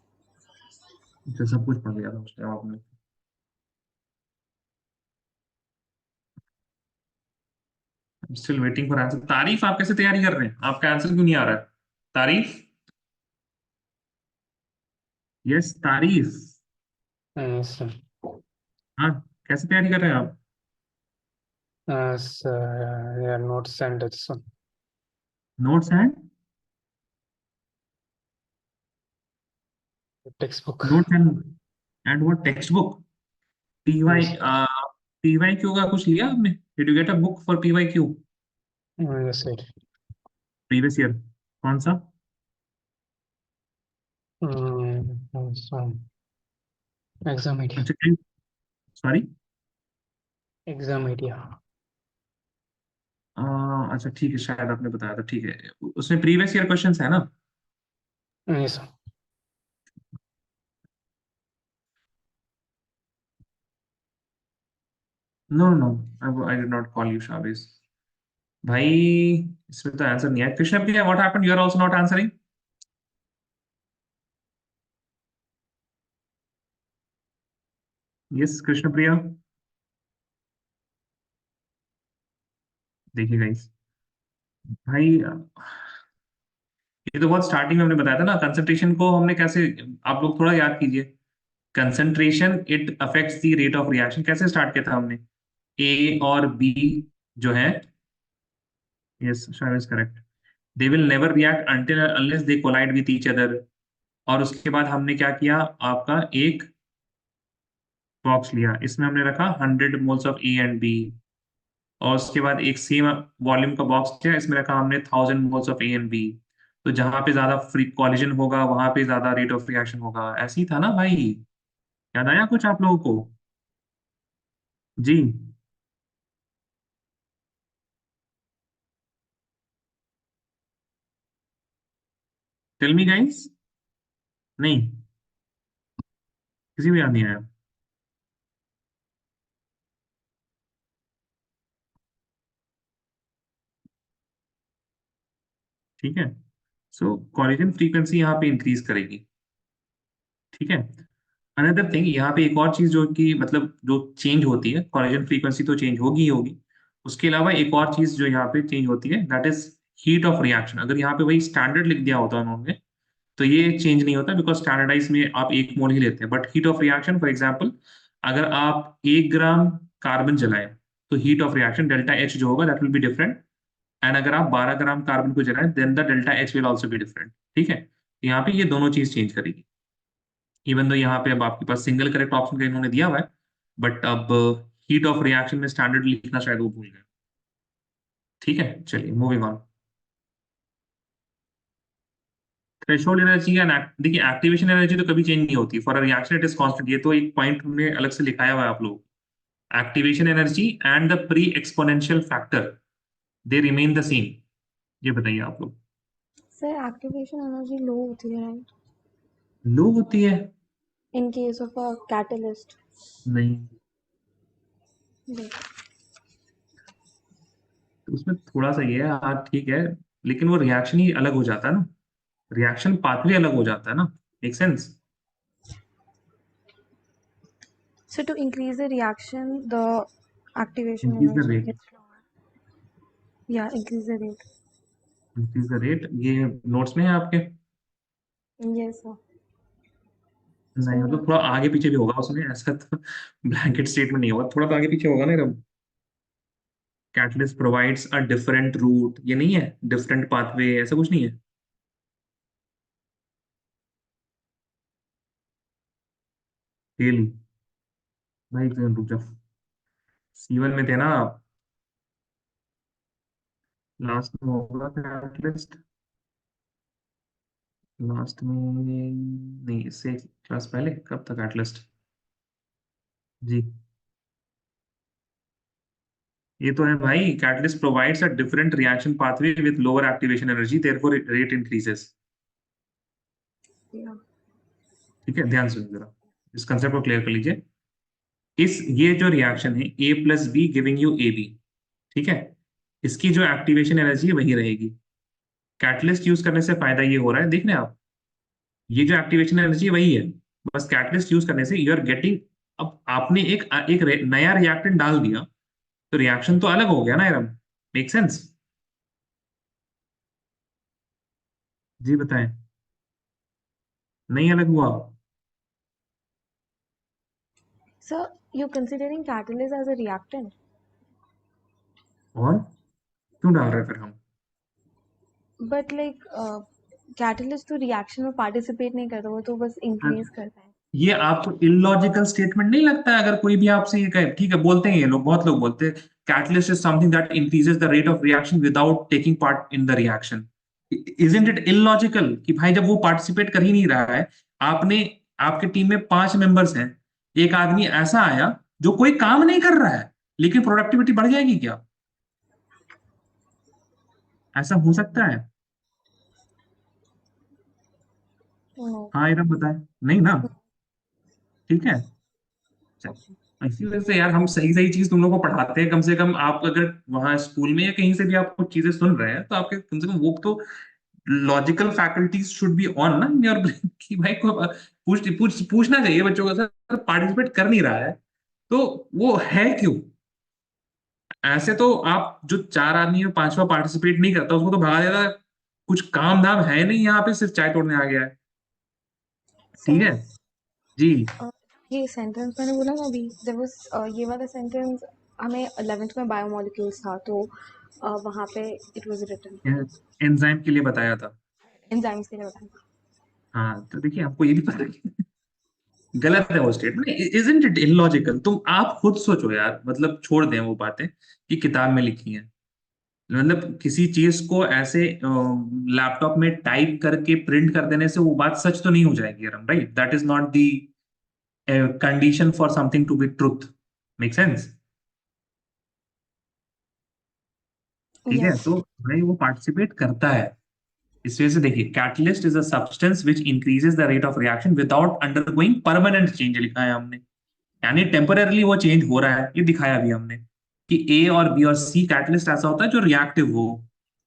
अच्छा, सब कुछ पढ़ लिया था उस टाइम आपने। Still waiting for answer. तारीफ, आप कैसे तैयारी कर रहे हैं? आपका आंसर क्यों नहीं आ रहा है? तारीफ, यस तारीफ। सर हाँ, कैसे तैयारी कर रहे हैं आप? Sir notes and this one notes and text book notes and what, text book? PY PY Q का कुछ लिया आपने? Did you get a book for PY Q? Yes sir previous year कौन सा? एग्जाम आइडिया अच्छा, सॉरी। एग्जाम आइडिया अच्छा ठीक है, शायद आपने बताया था, ठीक है। उसमें प्रीवियस ईयर क्वेश्चंस है ना? Yes sir no no, I did not call you Shabiz भाई। इसमें तो आंसर नहीं है। Krishna Priya, what happened, you are also not answering? Yes Krishna Priya, देखिए गाइस, भाई ये तो बहुत स्टार्टिंग में हमने बताया था ना, कंसंट्रेशन को हमने कैसे, आप लोग थोड़ा याद कीजिए। Concentration it affects the rate of reaction, कैसे स्टार्ट किया था हमने? ए और बी जो है, यस शायद is correct, they will never react until unless they collide with each other. और उसके बाद हमने क्या किया, आपका एक बॉक्स लिया, इसमें हमने रखा 100 moles of A and B. और उसके बाद एक सेम वॉल्यूम का बॉक्स किया, इसमें रखा हमने 1000 moles of A and B. तो जहां पे ज्यादा फ्री कॉलिजन होगा वहां पे ज्यादा रेट ऑफ रिएक्शन होगा, ऐसे ही था ना भाई? याद आया कुछ आप लोगों को? जी। Tell me guys. नहीं, किसी को याद नहीं आया? ठीक है, सो कॉलिजन फ्रीक्वेंसी यहाँ पे इंक्रीज करेगी। ठीक है। अनदर थिंग, यहाँ पे एक और चीज जो कि मतलब जो चेंज होती है, कॉलिजन फ्रीक्वेंसी तो चेंज होगी ही होगी। उसके अलावा एक और चीज जो यहाँ पे चेंज होती है, that is heat of reaction. अगर यहाँ पे वही स्टैंडर्ड लिख दिया होता उन्होंने तो ये चेंज नहीं होता, बिकॉज स्टैंडर्डाइज में आप 1 मोल ही लेते हैं। But heat of reaction, for example, अगर आप 1 ग्राम कार्बन जलाएं तो heat of reaction delta H जो होगा that will be different. And अगर आप 12 ग्राम कार्बन को जलाएं then the delta H will also be different. ठीक है, यहाँ पे ये दोनों चीज चेंज करेगी। इवन तो यहाँ पे अब आपके पास सिंगल करेक्ट ऑप्शन का इन्होंने दिया हुआ है, बट अब हीट ऑफ रिएक्शन में स्टैंडर्ड लिखना शायद वो भूल गए। ठीक है, चलिए मूविंग ऑन। थ्रेशोल्ड एनर्जी या देखिए, एक्टिवेशन एनर्जी तो कभी चेंज नहीं होती for a reaction, it is constant. ये तो एक पॉइंट हमने अलग से लिखाया हुआ है आप लोग। Activation energy and the pre exponential factor they remain the same. ये बताइए आप लोग। सर एक्टिवेशन एनर्जी लो होती है राइट लो होती है? In case of a catalyst. नहीं, तो उसमें थोड़ा सा ये है, हाँ ठीक है, लेकिन वो रिएक्शन ही अलग हो जाता है ना, रिएक्शन पाथवे अलग हो जाता है ना, make sense? So to increase the reaction, the activation increase the energy rate, gets lower. Yeah, increase the rate. Increase the rate, ये नोट्स में है आपके? Yes, sir. नहीं, So मतलब थोड़ा आगे पीछे भी होगा उसमें, ऐसा तो ब्लैंकेट स्टेटमेंट नहीं होगा, थोड़ा तो आगे पीछे होगा ना एकदम। Catalyst provides a different route, ये नहीं है डिफरेंट पाथवे, ऐसा कुछ नहीं है? डेली भाई, एक सेकंड रुक जाओ। C1 में थे ना आप, लास्ट में होगा कैटलिस्ट, लास्ट में नहीं, इससे क्लास पहले कब था कैटलिस्ट? जी, ये तो है भाई, catalyst provides a different reaction pathway with lower activation energy, therefore rate increases. yeah. ठीक है, ध्यान सुनिए जरा, इस कंसेप्ट को क्लियर कर लीजिए। इस ये जो रिएक्शन है A+B गिविंग यू AB, ठीक है, इसकी जो एक्टिवेशन एनर्जी है वही रहेगी। कैटलिस्ट यूज करने से फायदा ये हो रहा है, देख रहे हैं आप, ये जो एक्टिवेशन एनर्जी वही है, बस कैटलिस्ट यूज करने से यू आर गेटिंग, अब आपने एक नया रिएक्टेंट डाल दिया, तो रिएक्शन तो अलग हो गया ना यार, मेक सेंस? जी बताएं। नहीं अलग हुआ? So you're considering catalyst as a reactant, और क्यों डाल रहे हैं फिर हम? but like catalyst तो reaction में participate नहीं करता, वो तो बस increase करता है। ये आपको इलॉजिकल स्टेटमेंट नहीं लगता है? अगर कोई भी आपसे ये कहे, ठीक है, बोलते हैं ये लोग, बहुत लोग बोलते हैं catalyst is something that increases the rate of reaction without taking part in the reaction. Isn't it illogical कि भाई जब वो पार्टिसिपेट कर ही नहीं रहा है, आपने, आपके टीम में 5 मेंबर्स हैं, एक आदमी ऐसा आया जो कोई काम नहीं कर रहा है, लेकिन प्रोडक्टिविटी बढ़ जाएगी क्या? ऐसा हो सकता है? No. हाँ एकदम बताएं, नहीं ना? ठीक है, इसी वजह से यार हम सही सही चीज तुम लोगों को पढ़ाते हैं, कम से कम आप अगर वहां स्कूल में या कहीं से भी आप कुछ चीजें सुन रहे हैं, तो आपके कम से कम वो तो logical faculties should be on ना इन योर ब्रेन, कि भाई को पूछना चाहिए बच्चों को, सर पार्टिसिपेट कर नहीं रहा है तो वो है क्यों? ऐसे तो आप जो 4 आदमी में 5वां पार्टिसिपेट नहीं करता उसको तो भगा देता, कुछ काम धाम है नहीं यहाँ पे, सिर्फ चाय तोड़ने आ गया है। ठीक है So जी। ये सेंटेंस मैंने बोला ना अभी, there was ये वाला सेंटेंस हमें 11th में बायोमोलिक्यूल्स था, तो वहाँ पे it was written एंजाइम के लिए बताया था। enzymes के लिए बताया। हाँ तो देखिए, आपको ये भी पता है गलत है वो स्टेटमेंट, इजंट इट इलॉजिकल? तुम आप खुद सोचो यार, मतलब छोड़ दें वो बातें कि किताब में लिखी हैं, मतलब किसी चीज को ऐसे लैपटॉप में टाइप करके प्रिंट कर देने से वो बात सच तो नहीं हो जाएगी यार, right? That is not the condition for something to be truth, make sense? ठीक है, Yes. तो भाई वो पार्टिसिपेट करता है, इस वजह से देखिए, catalyst is a substance which increases the rate of reaction without undergoing permanent change, लिखा है हमने, यानी टेम्पररली वो चेंज हो रहा है, ये दिखाया भी हमने कि ए और बी और सी कैटलिस्ट ऐसा होता है जो रिएक्टिव हो।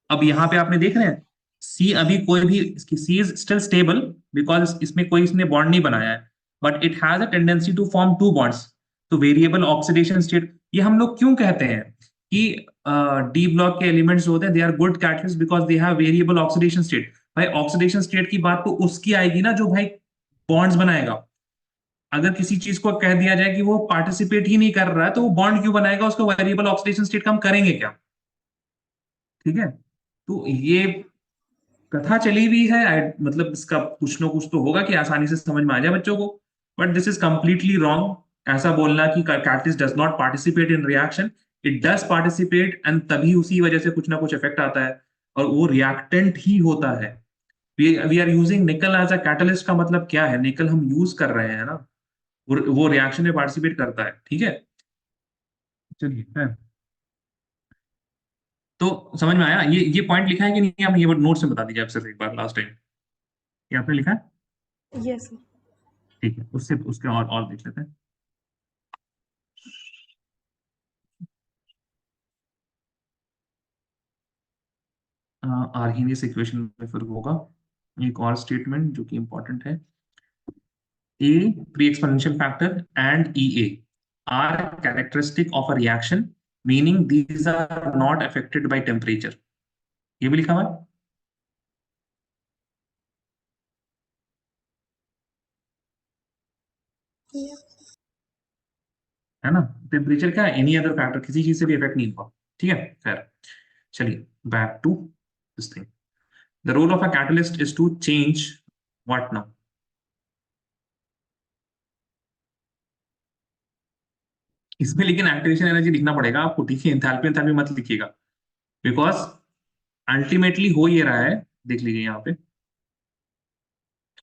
अब यहाँ पे आपने देख रहे हैं, सी अभी कोई भी, C is still stable because इसमें कोई इसने बॉन्ड नहीं बनाया है, but it has a tendency to form 2 bonds, तो वेरिएबल ऑक्सीडेशन स्टेट। ये हम लोग क्यों कहते हैं कि डी ब्लॉक के एलिमेंट्स होते हैं, they are good catalyst because they have variable oxidation state. भाई ऑक्सीडेशन स्टेट की बात तो उसकी आएगी ना जो भाई बॉन्ड्स बनाएगा, अगर किसी चीज को कह दिया जाए कि वो पार्टिसिपेट ही नहीं कर रहा है तो वो बॉन्ड क्यों बनाएगा, उसको वेरिएबल ऑक्सीडेशन स्टेट का हम करेंगे क्या? ठीक है, तो ये कथा चली हुई है, मतलब इसका कुछ ना कुछ तो होगा कि आसानी से समझ में आ जाए बच्चों को, but this is completely wrong ऐसा बोलना कि catalyst does not participate in reaction. It does participate, and तभी उसी वजह से कुछ ना कुछ इफेक्ट आता है, और वो रिएक्टेंट ही होता है। वी आर यूजिंग निकल एज अ कैटलिस्ट का मतलब क्या है, निकल हम यूज कर रहे हैं ना, वो रिएक्शन में पार्टिसिपेट करता है। ठीक है, चलिए है। तो समझ में आया? ये पॉइंट लिखा है कि नहीं? आप ये नोट्स में बता दीजिए आप सिर्फ एक बार लास्ट टाइम। ये आपने लिखा है? Yes sir. ठीक है, उससे उसके और देख लेते हैं। आर्हीनियस इक्वेशन में फिर होगा एक और स्टेटमेंट जो कि इंपॉर्टेंट है। A, pre-exponential factor, and EA are characteristic of a reaction, meaning these are not affected by temperature. ये भी लिखा हुआ है? है ना? टेम्परेचर क्या है? एनी अदर फैक्टर, किसी चीज से भी इफेक्ट नहीं होगा। ठीक है, खैर चलिए back to this thing. The role of a catalyst is to change what now? इसमें लेकिन एक्टिवेशन एनर्जी लिखना पड़ेगा आपको, ठीक है? एंथैल्पी एंथैल्पी मत लिखिएगा, बिकॉज अल्टीमेटली हो ये रहा है, देख लीजिए यहाँ पे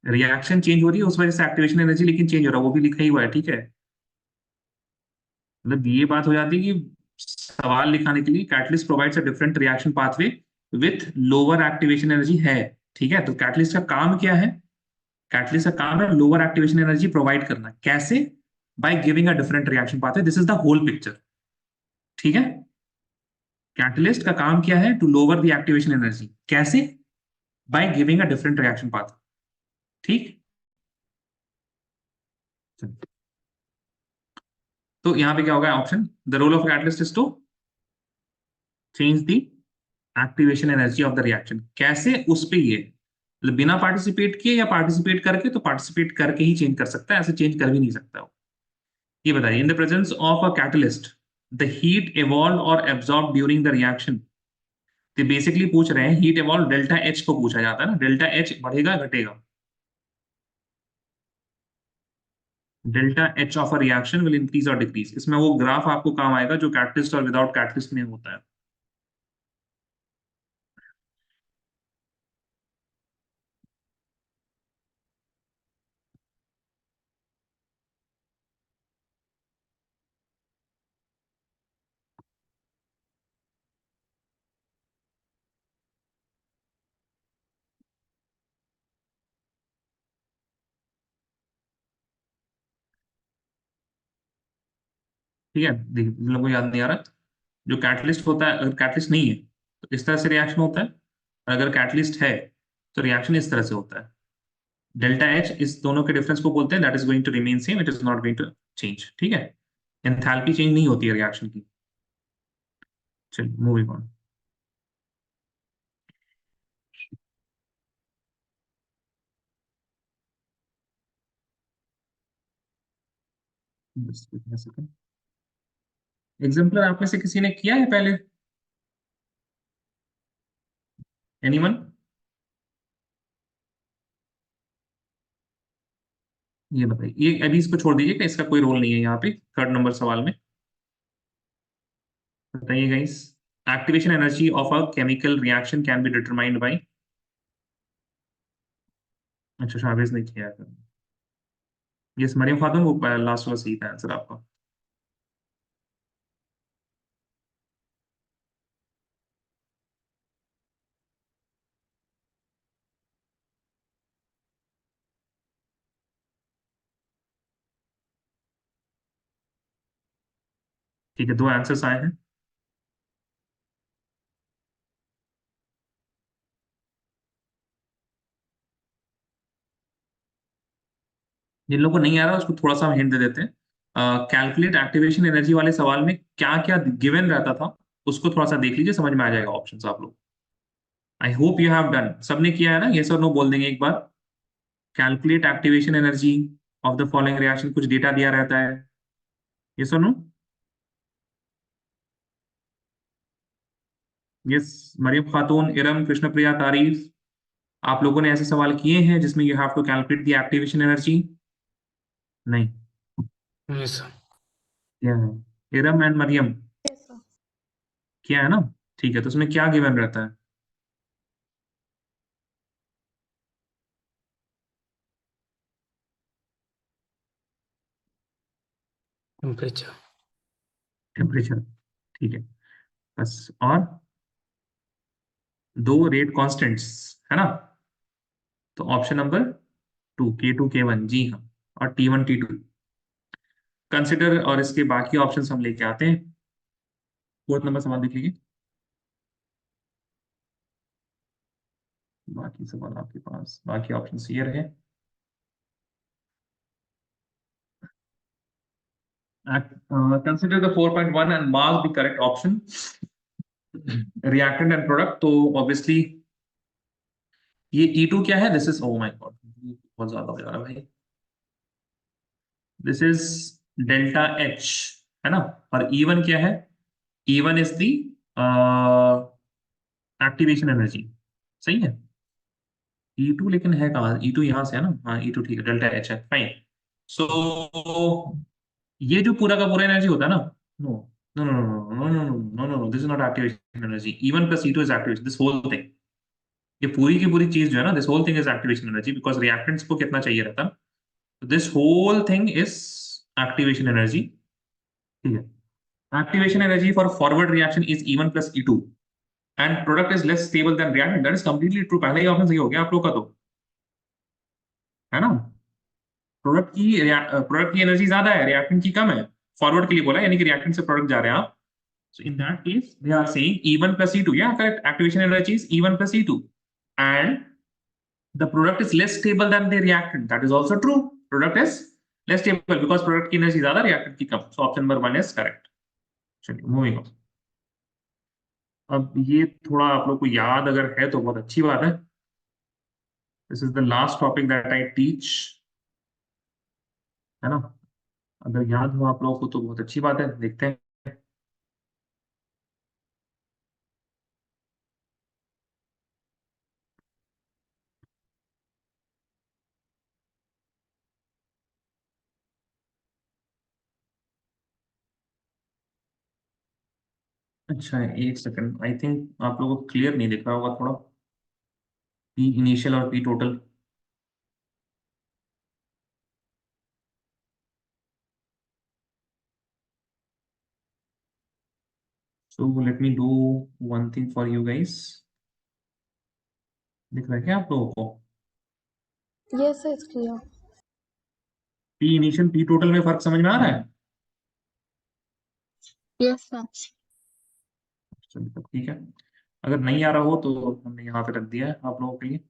रिएक्शन चेंज हो रही है, उस वजह से एक्टिवेशन एनर्जी लेकिन चेंज हो रहा है, वो भी लिखा ही हुआ है। ठीक है, मतलब ये बात हो जाती है कि सवाल लिखाने के लिए catalyst provides a different reaction pathway with lower activation energy है। ठीक है, तो कैटलिस्ट का काम क्या है? कैटलिस्ट का काम है लोअर एक्टिवेशन एनर्जी प्रोवाइड करना। कैसे? By giving a different reaction pathway. This is the whole picture. ठीक है, कैटलिस्ट का काम क्या है? To lower the activation energy. कैसे? By giving a different reaction path. ठीक, तो यहां पे क्या होगा? Option, the role of catalyst is to change the activation energy of the reaction. कैसे? उस पे ये मतलब बिना पार्टिसिपेट किए या पार्टिसिपेट करके, तो पार्टिसिपेट करके ही चेंज कर सकता है, ऐसे चेंज कर भी नहीं सकता वो। ये बताइए, in the presence of a catalyst the heat evolved और एब्जॉर्ब ड्यूरिंग द रिएक्शन। तो बेसिकली पूछ रहे हैं हीट evolved डेल्टा एच को पूछा जाता है ना, डेल्टा एच बढ़ेगा घटेगा? Delta H of a reaction will increase और डिक्रीज। इसमें वो ग्राफ आपको काम आएगा जो कैटलिस्ट और विदाउट कैटलिस्ट में होता है। ठीक है, देखिए जिन लोगों को याद नहीं आ रहा, जो कैटलिस्ट होता है, अगर कैटलिस्ट नहीं है तो इस तरह से रिएक्शन होता है, और अगर कैटलिस्ट है तो रिएक्शन इस तरह से होता है। डेल्टा एच इस दोनों के डिफरेंस को बोलते हैं, that is going to remain same, it is not going to change. ठीक है, एंथैल्पी चेंज नहीं होती है रिएक्शन की। चलिए मूविंग ऑन। एग्जाम्पलर आप में से किसी ने किया है पहले? एनीवन? ये बताइए, ये अभी इसको छोड़ दीजिए कि इसका कोई रोल नहीं है यहाँ पे थर्ड नंबर सवाल में। बताइए guys, activation energy of a chemical reaction can be determined by. अच्छा, शाहबाज ने किया है। यस, मरियम खातून, वो लास्ट वाला सही था आंसर आपका। ठीक है, दो आंसर्स आए हैं। जिन लोगों को नहीं आ रहा उसको थोड़ा सा हिंट दे देते हैं। कैलकुलेट एक्टिवेशन एनर्जी वाले सवाल में क्या क्या गिवन रहता था, उसको थोड़ा सा देख लीजिए, समझ में आ जाएगा ऑप्शंस आप लोग। I hope you have done, सबने किया है ना? यस और नो बोल देंगे एक बार। Calculate activation energy of the following reaction, कुछ डेटा दिया रहता है। यस और नो? यस, मरियम खातून, इरम, कृष्णप्रिया, तारीफ, आप लोगों ने ऐसे सवाल किए हैं जिसमें you have to calculate the activation energy? नहीं Yes, sir. किया है? Iram and Mariam yes sir. किया है ना? ठीक है, तो उसमें क्या गिवन रहता है? Temperature. टेम्परेचर, ठीक है बस। और दो रेट कांस्टेंट्स है ना, तो ऑप्शन नंबर 2 K2 K1, जी हाँ, और T1 T2 कंसिडर। और इसके बाकी ऑप्शंस हम लेके आते हैं। फोर्थ नंबर सवाल देख लीजिए। बाकी सवाल आपके पास, बाकी ऑप्शंस ये रहे। Consider the 4.1 and mark the correct option. Reactant and product, तो ऑब्वियसली ये E2 क्या है? This is, oh my God, बहुत ज्यादा हो जा रहा है भाई। दिस इज डेल्टा H, है ना। और E1 क्या है? E1 is the activation energy, सही है। E2 लेकिन है कहाँ? E2 यहाँ से है ना, हाँ E2 ठीक है, डेल्टा H है, फाइन। सो ये जो पूरा का पूरा एनर्जी होता है ना, no no no no no no no no no, this is not activation energy. E1 plus E2 is activation, this whole thing, ये पूरी की पूरी चीज जो है ना, this whole thing is activation energy, because reactants को कितना चाहिए रहता है, तो this whole thing is activation energy, ठीक है। Activation energy for forward reaction is E1 plus E2 and product is less stable then reactant, that is completely true. पहले ही ऑप्शन सही हो गया आप लोग का, तो है ना। प्रोडक्ट की एनर्जी ज्यादा है, रिएक्टेंट की कम है, फॉरवर्ड के लिए बोला, यानी कि रिएक्टेंट से प्रोडक्ट जा रहे हैं आप। So in that case, they are saying E1 plus E2. Yeah, correct. Activation energy is E1 plus E2. And the product is less stable than the reactant. That is also true. Product is less stable because product की energy ज्यादा, reactant की कम. So option number 1 is correct. चलिए, moving on. अब ये थोड़ा आप लोग को याद अगर है तो बहुत अच्छी बात है। This is the last topic that I teach. है ना, अगर याद हो आप लोगों को तो बहुत अच्छी बात है। देखते हैं। अच्छा, एक सेकंड, आई थिंक आप लोगों को क्लियर नहीं दिख रहा होगा थोड़ा, पी इनिशियल और P total. So let me do one thing for you guys. दिख रहा है क्या आप लोगों को? Yes, it's clear. P initial P total में फर्क समझ में आ रहा है? Yes, sir. चलिए तब ठीक है। अगर नहीं आ रहा हो तो हमने यहाँ पे रख दिया है आप लोगों के लिए।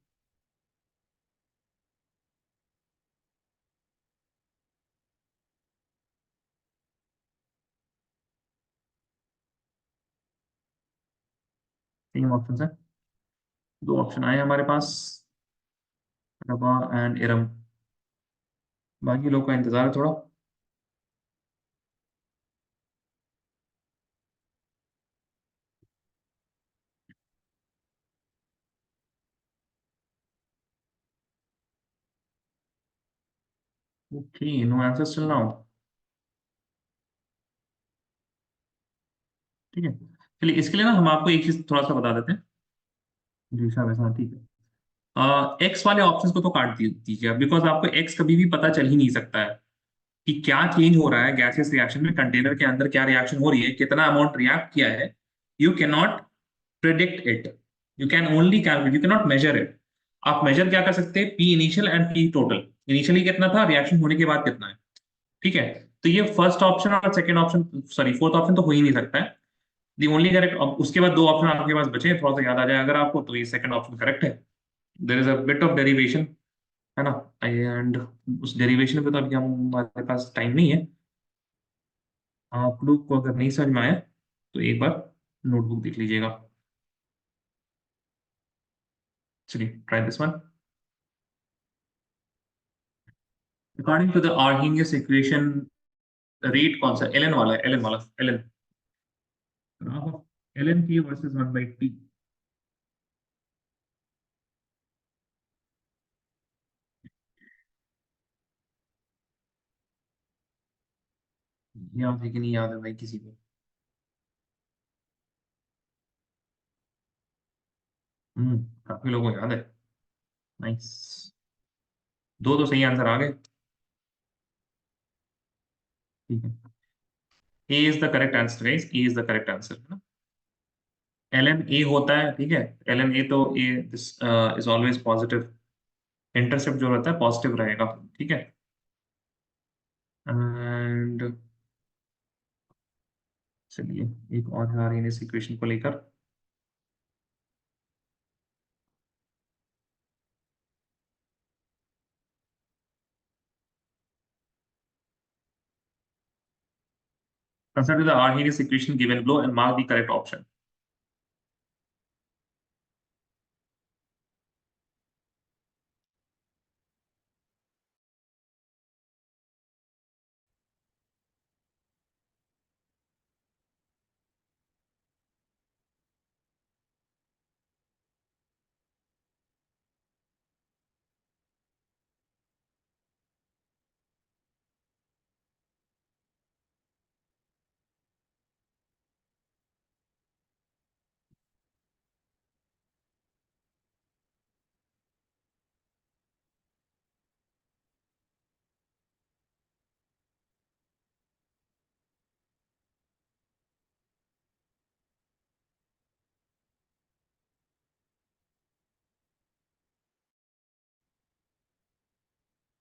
तीन ऑप्शन है, दो ऑप्शन आए हमारे पास, रबा एंड इरम। बाकी लोग का इंतजार है थोड़ा। Okay, no answer still now. ठीक है, चलिए इसके लिए ना हम आपको एक चीज थोड़ा सा बता देते हैं। जी साहब, ऐसा ठीक है। एक्स वाले ऑप्शंस को तो काट दीजिए, बिकॉज आपको एक्स कभी भी पता चल ही नहीं सकता है कि क्या चेंज हो रहा है गैसेस रिएक्शन में, कंटेनर के अंदर क्या रिएक्शन हो रही है, कितना अमाउंट रिएक्ट किया है। You can not predict it, you can only calculate, you can not measure it. आप मेजर क्या कर सकते हैं? P initial and P total. Initially कितना था, रिएक्शन होने के बाद कितना है, ठीक है। तो ये फर्स्ट ऑप्शन और second option, sorry fourth option तो हो ही नहीं सकता है। दी ओनली करेक्ट, उसके बाद दो ऑप्शन आपके पास बचे हैं, थोड़ा सा याद आ जाए अगर आपको, तो ये सेकंड ऑप्शन करेक्ट है। There is a bit of derivation, है ना, एंड उस डेरिवेशन पे तो अभी हमारे पास टाइम नहीं है। आप लोग को अगर नहीं समझ में आया तो एक बार नोटबुक देख लीजिएगा। चलिए, try this one. According to the Arrhenius equation, rate कौन सा? एल एन वाला है, एल एन वाला, एल एन, एल एन की वर्सेस 1/T। याद है कि नहीं याद है भाई किसी को? काफी लोगों को याद है। नाइस, दो तो सही आंसर आ गए, ठीक है। A is the correct answer guys, A is the correct answer है ना। ln a होता है, ठीक है, ln a तो a this is always positive, intercept जो रहता है पॉजिटिव रहेगा, ठीक है। एंड चलिए एक और है आर्हेनियस इक्वेशन को लेकर। Consider the Arrhenius equation given below and mark the correct option.